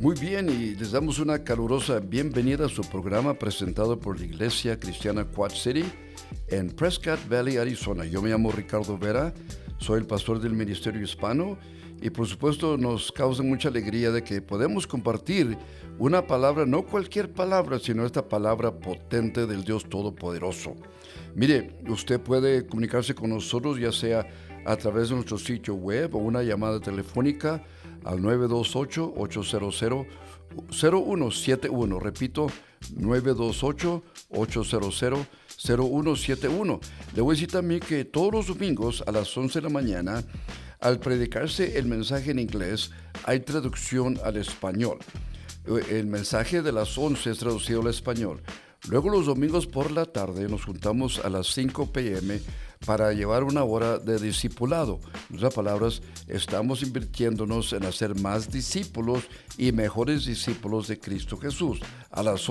Muy bien, y les damos una calurosa bienvenida a su programa presentado por la Iglesia Cristiana Quad City en Prescott Valley, Arizona. Yo me llamo Ricardo Vera, soy el pastor del Ministerio Hispano y por supuesto nos causa mucha alegría de que podemos compartir una palabra, no cualquier palabra, sino esta palabra potente del Dios Todopoderoso. Mire, usted puede comunicarse con nosotros ya sea a través de nuestro sitio web o una llamada telefónica al 928-800-0171. Repito, 928-800-0171. Le voy a decir también que todos los domingos a las 11 de la mañana, al predicarse el mensaje en inglés, hay traducción al español. El mensaje de las 11 es traducido al español. Luego los domingos por la tarde nos juntamos a las 5 p.m. para llevar una hora de discipulado. En otras palabras, estamos invirtiéndonos en hacer más discípulos y mejores discípulos de Cristo Jesús. A las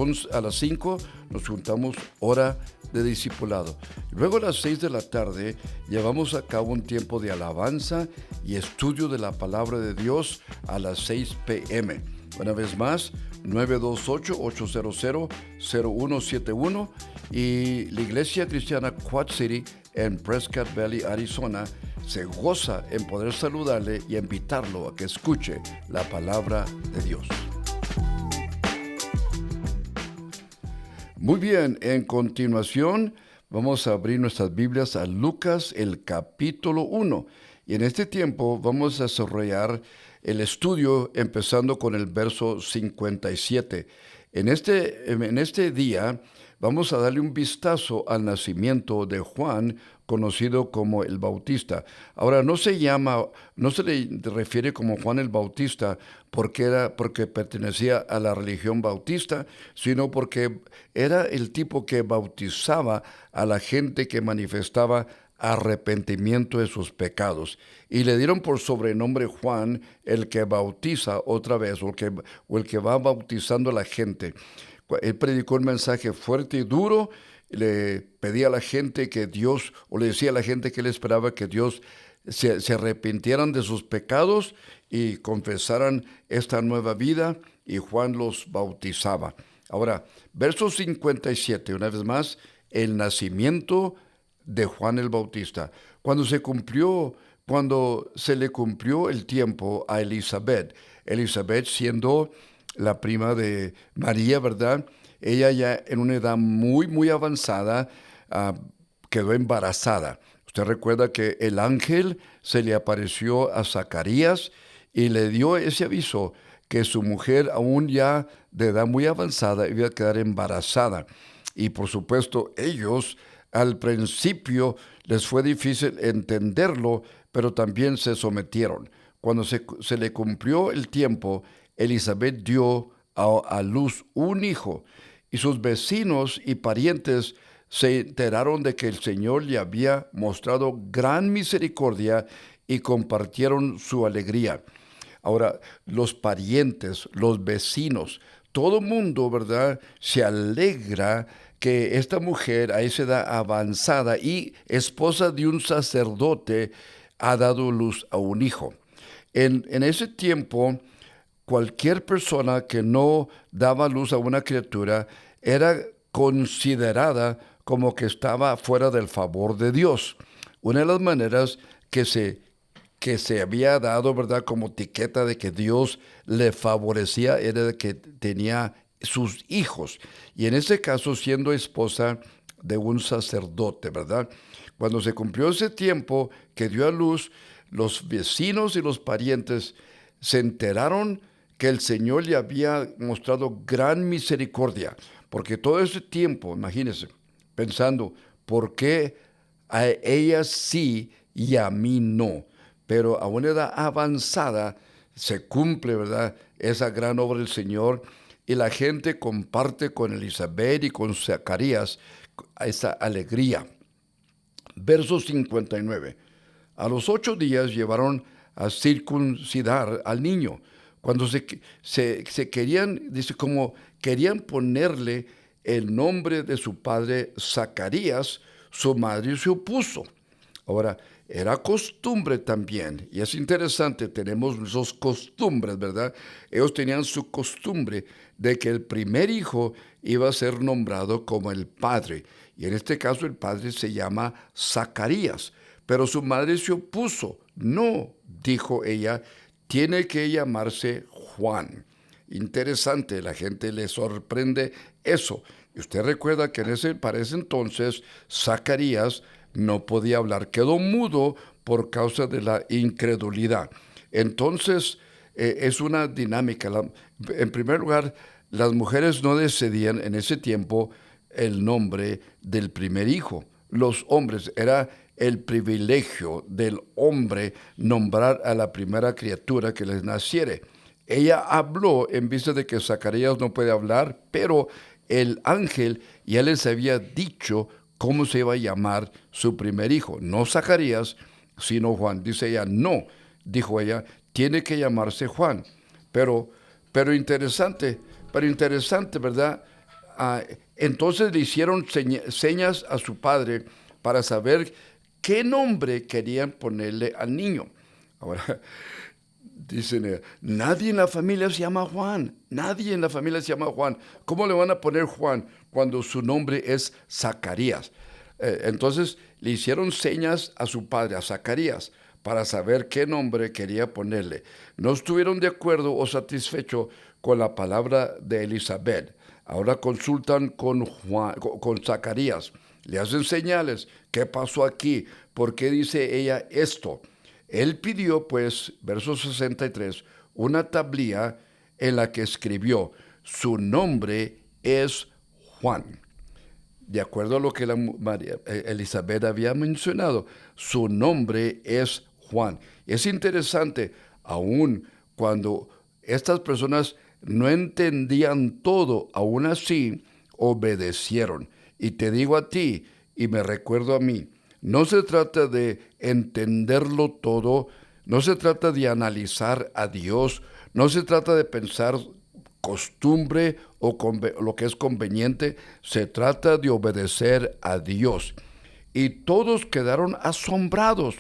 5 nos juntamos hora de discipulado. Luego a las 6 de la tarde llevamos a cabo un tiempo de alabanza y estudio de la palabra de Dios a las 6 p.m. Una vez más, 928-800-0171 y la Iglesia Cristiana Quad City en Prescott Valley, Arizona, se goza en poder saludarle y invitarlo a que escuche la palabra de Dios. Muy bien, en continuación vamos a abrir nuestras Biblias a Lucas, el capítulo 1. Y en este tiempo vamos a desarrollar el estudio empezando con el verso 57. En este día vamos a darle un vistazo al nacimiento de Juan, conocido como el Bautista. Ahora, no se le refiere como Juan el Bautista porque pertenecía a la religión bautista, sino porque era el tipo que bautizaba a la gente que manifestaba arrepentimiento de sus pecados. Y le dieron por sobrenombre Juan, el que bautiza otra vez, o el que va bautizando a la gente. Él predicó un mensaje fuerte y duro, le pedía a la gente que Dios, o le decía a la gente que él esperaba que Dios se arrepintieran de sus pecados y confesaran esta nueva vida, y Juan los bautizaba. Ahora, verso 57, una vez más, el nacimiento de Juan el Bautista. Cuando se le cumplió el tiempo a Elizabeth siendo la prima de María, ¿verdad? Ella ya en una edad muy, muy avanzada, quedó embarazada. Usted recuerda que el ángel se le apareció a Zacarías y le dio ese aviso que su mujer, aún ya de edad muy avanzada, iba a quedar embarazada. Y por supuesto, ellos al principio les fue difícil entenderlo, pero también se sometieron. Cuando se le cumplió el tiempo, Elizabeth dio a luz un hijo, y sus vecinos y parientes se enteraron de que el Señor le había mostrado gran misericordia y compartieron su alegría. Ahora, los parientes, los vecinos, todo mundo, ¿verdad?, se alegra que esta mujer a esa edad avanzada y esposa de un sacerdote ha dado luz a un hijo. En ese tiempo, cualquier persona que no daba luz a una criatura era considerada como que estaba fuera del favor de Dios. Una de las maneras que se había dado, ¿verdad?, como etiqueta de que Dios le favorecía era de que tenía sus hijos. Y en ese caso, siendo esposa de un sacerdote, ¿verdad? Cuando se cumplió ese tiempo que dio a luz, los vecinos y los parientes se enteraron que el Señor le había mostrado gran misericordia, porque todo ese tiempo, imagínense, pensando, ¿por qué a ella sí y a mí no? Pero a una edad avanzada se cumple, ¿verdad?, esa gran obra del Señor, y la gente comparte con Elizabeth y con Zacarías esa alegría. Verso 59. A los 8 días llevaron a circuncidar al niño. Cuando se querían, dice, como querían ponerle el nombre de su padre Zacarías, su madre se opuso. Ahora, Era costumbre también, y es interesante, tenemos nuestras costumbres, ¿verdad? Ellos tenían su costumbre de que el primer hijo iba a ser nombrado como el padre, y en este caso el padre se llama Zacarías, pero su madre se opuso. No, dijo ella, tiene que llamarse Juan. Interesante, la gente le sorprende eso. Y usted recuerda que para ese entonces Zacarías no podía hablar, quedó mudo por causa de la incredulidad. Entonces, es una dinámica. En primer lugar, las mujeres no decidían en ese tiempo el nombre del primer hijo. Los hombres, era el privilegio del hombre nombrar a la primera criatura que les naciere. Ella habló en vista de que Zacarías no puede hablar, pero el ángel ya les había dicho cómo se iba a llamar su primer hijo. No Zacarías, sino Juan. Dice ella, no, dijo ella, tiene que llamarse Juan. Pero, pero interesante, ¿verdad? Ah, entonces le hicieron señas a su padre para saber qué nombre querían ponerle al niño. Ahora, dicen, nadie en la familia se llama Juan, nadie en la familia se llama Juan. ¿Cómo le van a poner Juan cuando su nombre es Zacarías? Entonces le hicieron señas a su padre, a Zacarías, para saber qué nombre quería ponerle. No estuvieron de acuerdo o satisfechos con la palabra de Elizabeth. Ahora consultan con Zacarías. Le hacen señales. ¿Qué pasó aquí? ¿Por qué dice ella esto? Él pidió, pues, verso 63, una tablilla en la que escribió, su nombre es Juan. De acuerdo a lo que Elizabeth había mencionado, su nombre es Juan. Es interesante, aun cuando estas personas no entendían todo, aún así obedecieron. Y te digo a ti, y me recuerdo a mí, no se trata de entenderlo todo, no se trata de analizar a Dios, no se trata de pensar costumbre o lo que es conveniente, se trata de obedecer a Dios. Y todos quedaron asombrados,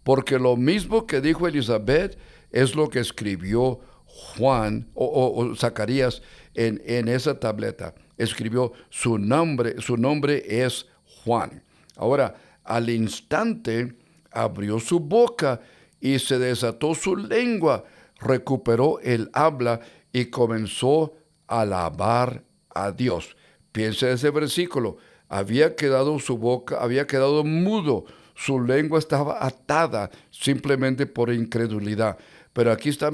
porque lo mismo que dijo Elizabeth es lo que escribió Juan o Zacarías en esa tableta. Escribió su nombre es Juan. Ahora, al instante abrió su boca y se desató su lengua, recuperó el habla y comenzó a alabar a Dios. Piensa ese versículo. Había quedado su boca, había quedado mudo, su lengua estaba atada simplemente por incredulidad. Pero aquí está,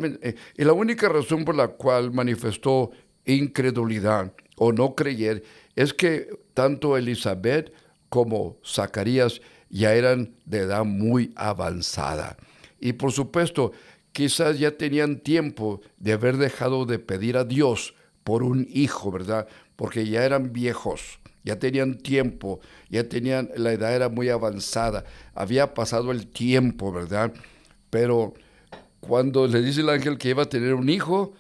y la única razón por la cual manifestó incredulidad o no creer es que tanto Elizabeth como Zacarías ya eran de edad muy avanzada. Y por supuesto, quizás ya tenían tiempo de haber dejado de pedir a Dios por un hijo, ¿verdad? Porque ya eran viejos, ya tenían tiempo, la edad era muy avanzada, había pasado el tiempo, ¿verdad? Pero cuando le dice el ángel que iba a tener un hijo,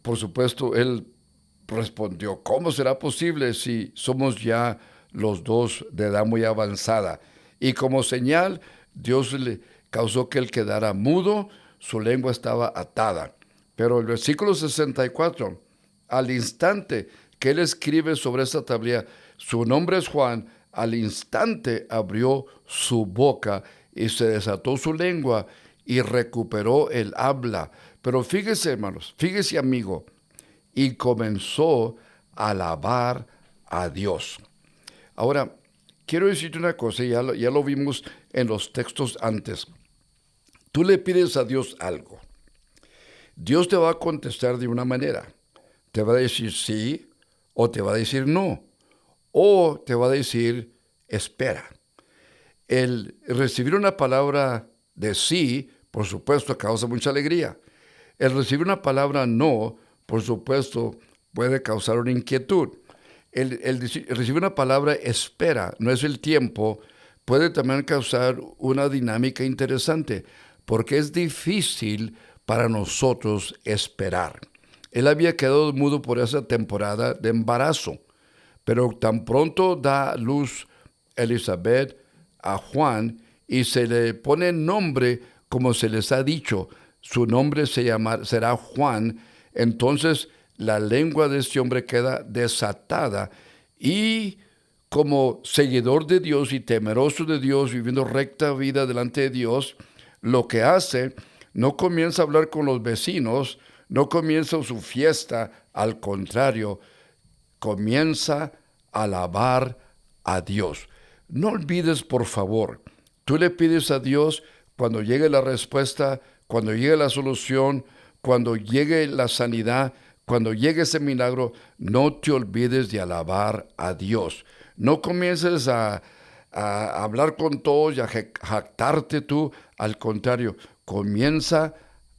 por supuesto, él respondió, ¿cómo será posible si somos ya los dos de edad muy avanzada? Y como señal, Dios le causó que él quedara mudo, su lengua estaba atada. Pero el versículo 64, al instante que él escribe sobre esta tablilla, su nombre es Juan, al instante abrió su boca y se desató su lengua y recuperó el habla. Pero fíjese, hermanos, fíjese, amigo, y comenzó a alabar a Dios. Ahora, quiero decirte una cosa, ya lo vimos en los textos antes. Tú le pides a Dios algo. Dios te va a contestar de una manera. Te va a decir sí o te va a decir no. O te va a decir espera. El recibir una palabra de sí, por supuesto, causa mucha alegría. El recibir una palabra no, por supuesto, puede causar una inquietud. El recibir una palabra espera, no es el tiempo, puede también causar una dinámica interesante, porque es difícil para nosotros esperar. Él había quedado mudo por esa temporada de embarazo, pero tan pronto da luz Elizabeth a Juan y se le pone nombre como se les ha dicho. Su nombre será Juan. Entonces la lengua de este hombre queda desatada y como seguidor de Dios y temeroso de Dios, viviendo recta vida delante de Dios, lo que hace, no comienza a hablar con los vecinos, no comienza su fiesta, al contrario, comienza a alabar a Dios. No olvides, por favor, tú le pides a Dios cuando llegue la respuesta, cuando llegue la solución, cuando llegue la sanidad, cuando llegue ese milagro, no te olvides de alabar a Dios. No comiences a hablar con todos y a jactarte tú. Al contrario, comienza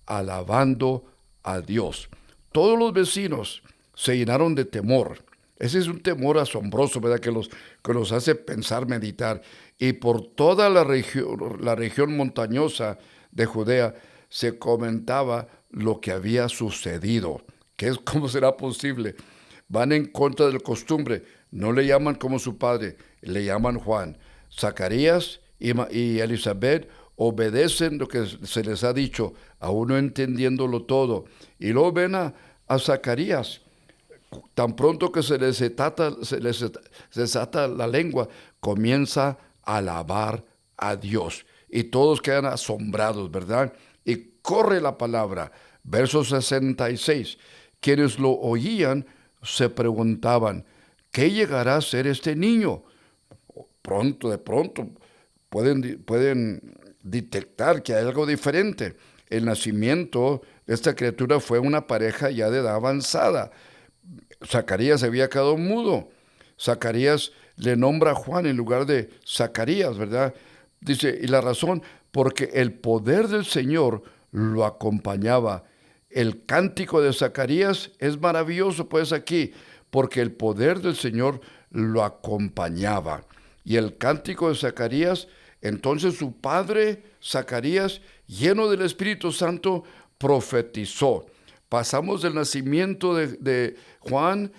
alabando a Dios. Todos los vecinos se llenaron de temor. Ese es un temor asombroso, ¿verdad? Que los hace pensar, meditar. Y por toda la región montañosa de Judea se comentaba lo que había sucedido. ¿Cómo será posible? Van en contra de la costumbre. No le llaman como su padre, le llaman Juan. Zacarías y Elizabeth obedecen lo que se les ha dicho, aún no entendiéndolo todo. Y luego ven a Zacarías. Tan pronto que se les desata la lengua, comienza a alabar a Dios. Y todos quedan asombrados, ¿verdad? Y corre la palabra. Verso 66. Quienes lo oían se preguntaban, ¿qué llegará a ser este niño? De pronto, pueden detectar que hay algo diferente. El nacimiento de esta criatura fue una pareja ya de edad avanzada. Zacarías había quedado mudo. Zacarías le nombra a Juan en lugar de Zacarías, ¿verdad? Dice, y la razón, porque el poder del Señor lo acompañaba. El cántico de Zacarías es maravilloso, pues aquí, porque el poder del Señor lo acompañaba. Y el cántico de Zacarías, entonces su padre Zacarías, lleno del Espíritu Santo, profetizó. Pasamos del nacimiento de Juan,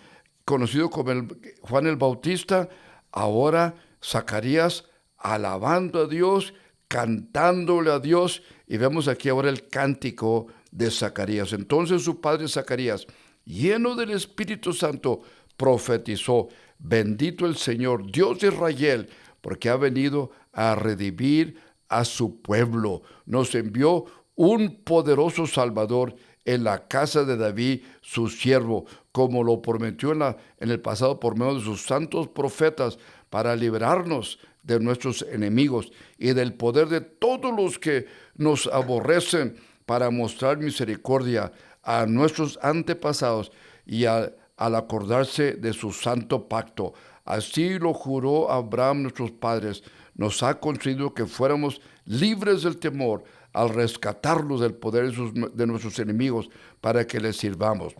conocido como Juan el Bautista, ahora Zacarías alabando a Dios, cantándole a Dios, y vemos aquí ahora el cántico de Zacarías. Entonces su padre Zacarías, lleno del Espíritu Santo, profetizó, bendito el Señor, Dios de Israel, porque ha venido a redimir a su pueblo. Nos envió un poderoso Salvador en la casa de David, su siervo, como lo prometió en el pasado por medio de sus santos profetas, para librarnos de nuestros enemigos y del poder de todos los que nos aborrecen, para mostrar misericordia a nuestros antepasados y al acordarse de su santo pacto. Así lo juró Abraham, nuestros padres. Nos ha concedido que fuéramos libres del temor al rescatarlos del poder de nuestros enemigos, para que les sirvamos.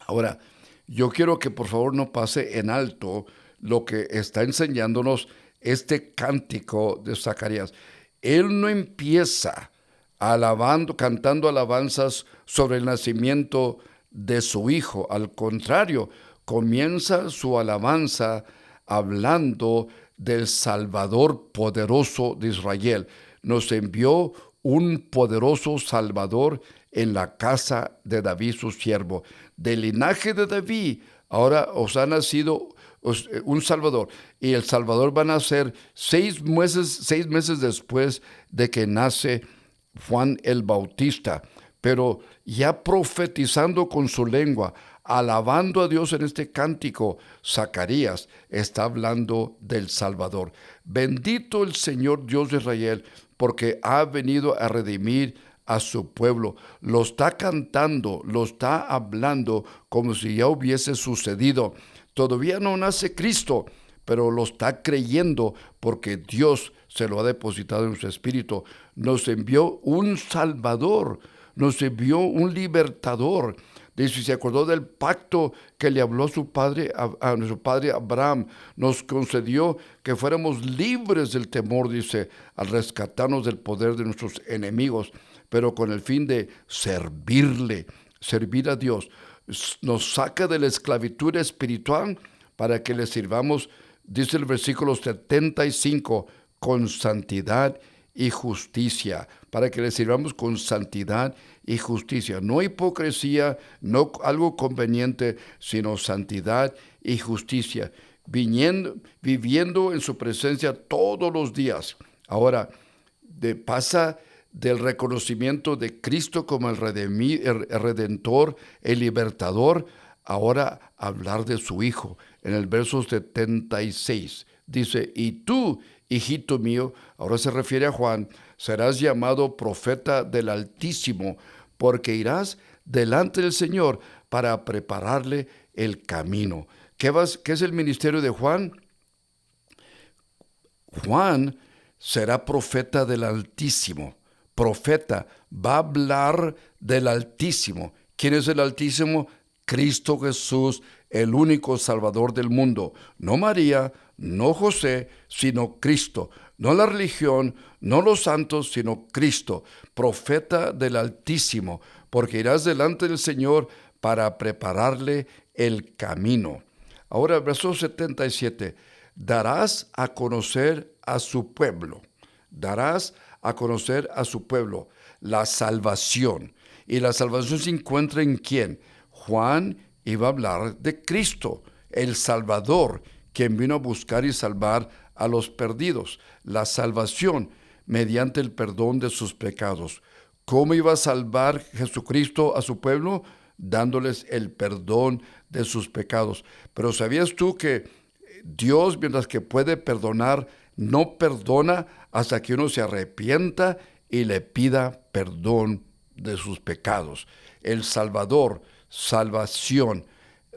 Ahora, yo quiero que por favor no pase en alto lo que está enseñándonos este cántico de Zacarías. Él no empieza cantando alabanzas sobre el nacimiento de su hijo. Al contrario, comienza su alabanza hablando del Salvador poderoso de Israel. Nos envió un poderoso Salvador en la casa de David, su siervo. Del linaje de David, ahora os ha nacido un Salvador. Y el Salvador va a nacer 6 meses después de que nace Juan el Bautista. Pero ya profetizando con su lengua, alabando a Dios en este cántico, Zacarías está hablando del Salvador. Bendito el Señor Dios de Israel, porque ha venido a redimir a su pueblo. Lo está cantando, lo está hablando como si ya hubiese sucedido. Todavía no nace Cristo, pero lo está creyendo porque Dios se lo ha depositado en su espíritu. Nos envió un Salvador, nos envió un libertador. Dice, se acordó del pacto que le habló su padre, a nuestro padre Abraham. Nos concedió que fuéramos libres del temor, dice, al rescatarnos del poder de nuestros enemigos, pero con el fin de servir a Dios. Nos saca de la esclavitud espiritual para que le sirvamos, dice el versículo 75, con santidad y justicia, para que le sirvamos con santidad y justicia. No hipocresía, no algo conveniente, sino santidad y justicia, viviendo en su presencia todos los días. Ahora, pasa del reconocimiento de Cristo como el Redentor, el Libertador, ahora hablar de su Hijo. En el verso 76 dice, y tú, hijito mío, ahora se refiere a Juan, serás llamado profeta del Altísimo, porque irás delante del Señor para prepararle el camino. ¿Qué es el ministerio de Juan? Juan será profeta del Altísimo. Profeta, va a hablar del Altísimo. ¿Quién es el Altísimo? Cristo Jesús, el único Salvador del mundo. No María, no José, sino Cristo. No la religión, no los santos, sino Cristo. Profeta del Altísimo, porque irás delante del Señor para prepararle el camino. Ahora, verso 77. Darás a conocer a su pueblo. Darás a conocer a su pueblo la salvación. Y la salvación se encuentra en ¿quién? Juan iba a hablar de Cristo, el Salvador, quien vino a buscar y salvar a los perdidos. La salvación mediante el perdón de sus pecados. ¿Cómo iba a salvar Jesucristo a su pueblo? Dándoles el perdón de sus pecados. Pero ¿sabías tú que Dios, mientras que puede perdonar, no perdona hasta que uno se arrepienta y le pida perdón de sus pecados? El Salvador, salvación,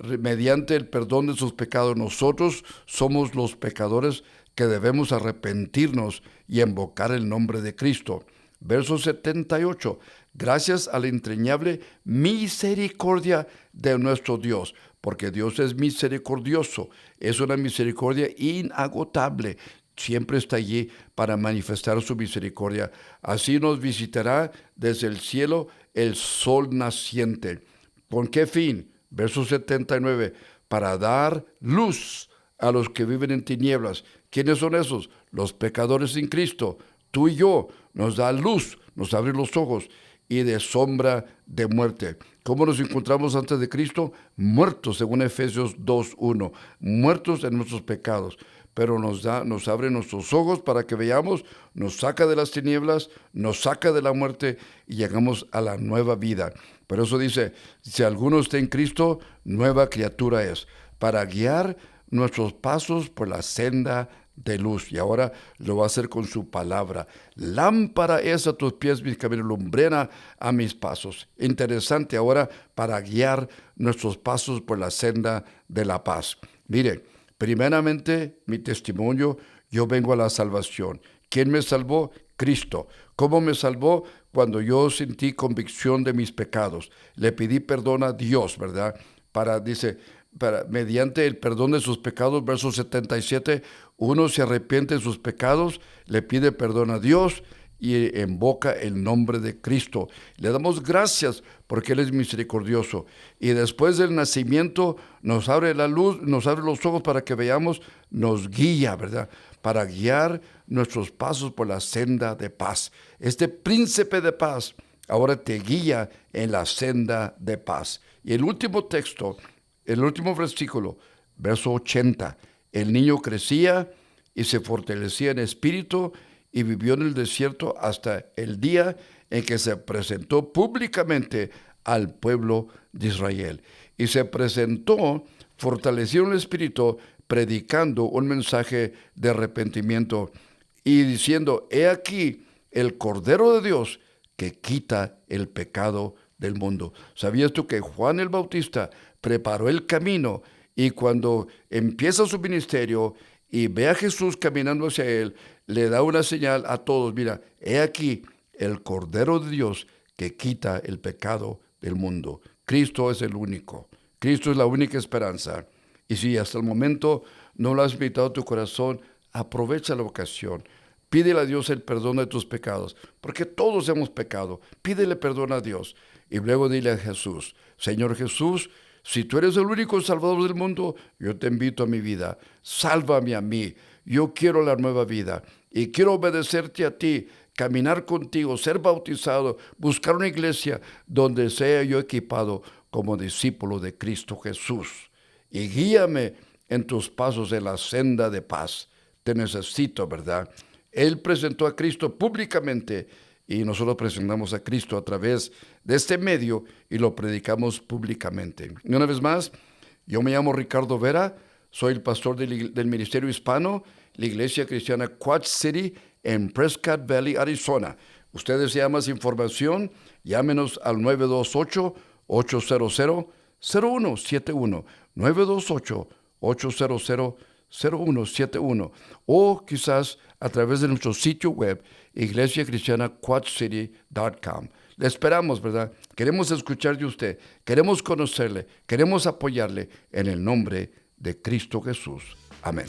mediante el perdón de sus pecados. Nosotros somos los pecadores que debemos arrepentirnos y invocar el nombre de Cristo. Verso 78. Gracias a la entrañable misericordia de nuestro Dios, porque Dios es misericordioso, es una misericordia inagotable, siempre está allí para manifestar su misericordia. Así nos visitará desde el cielo el sol naciente. ¿Con qué fin? Verso 79, para dar luz a los que viven en tinieblas. ¿Quiénes son esos? Los pecadores sin Cristo. Tú y yo, nos da luz, nos abre los ojos, y de sombra de muerte. ¿Cómo nos encontramos antes de Cristo? Muertos, según Efesios 2:1, muertos en nuestros pecados. Pero nos abre nuestros ojos para que veamos, nos saca de las tinieblas, nos saca de la muerte y llegamos a la nueva vida. Por eso dice, si alguno está en Cristo, nueva criatura es, para guiar nuestros pasos por la senda de luz. Y ahora lo va a hacer con su palabra. Lámpara es a tus pies mis caminos, lumbrera a mis pasos. Interesante ahora para guiar nuestros pasos por la senda de la paz. Mire, primeramente mi testimonio, yo vengo a la salvación. ¿Quién me salvó? Cristo. ¿Cómo me salvó? Cuando yo sentí convicción de mis pecados. Le pedí perdón a Dios, ¿verdad? Mediante el perdón de sus pecados, verso 77, uno se arrepiente de sus pecados, le pide perdón a Dios y invoca el nombre de Cristo. Le damos gracias porque Él es misericordioso. Y después del nacimiento nos abre la luz, nos abre los ojos para que veamos, nos guía, ¿verdad? Para guiar nuestros pasos por la senda de paz. Este príncipe de paz ahora te guía en la senda de paz. Y el último texto, el último versículo, verso 80. El niño crecía y se fortalecía en espíritu y vivió en el desierto hasta el día en que se presentó públicamente al pueblo de Israel. Y se presentó fortalecido en el espíritu, predicando un mensaje de arrepentimiento y diciendo, he aquí el Cordero de Dios que quita el pecado del mundo. ¿Sabías tú que Juan el Bautista preparó el camino y cuando empieza su ministerio y ve a Jesús caminando hacia él, le da una señal a todos? Mira, he aquí el Cordero de Dios que quita el pecado del mundo. Cristo es el único. Cristo es la única esperanza. Y si hasta el momento no lo has invitado a tu corazón, aprovecha la ocasión. Pídele a Dios el perdón de tus pecados, porque todos hemos pecado. Pídele perdón a Dios. Y luego dile a Jesús, Señor Jesús, si tú eres el único Salvador del mundo, yo te invito a mi vida. Sálvame a mí. Yo quiero la nueva vida. y quiero obedecerte a ti, caminar contigo, ser bautizado, buscar una iglesia donde sea yo equipado como discípulo de Cristo Jesús. Y guíame en tus pasos en la senda de paz. Te necesito, ¿verdad? Él presentó a Cristo públicamente y nosotros presentamos a Cristo a través de este medio y lo predicamos públicamente. Y una vez más, yo me llamo Ricardo Vera, soy el pastor del Ministerio Hispano, la Iglesia Cristiana Quad City en Prescott Valley, Arizona. Usted desea más información, llámenos al 928-800-0171, 928-800-0171, o quizás a través de nuestro sitio web, iglesiacristianaquadcity.com. Le esperamos, ¿verdad? Queremos escuchar de usted, queremos conocerle, queremos apoyarle en el nombre de Cristo Jesús. Amén.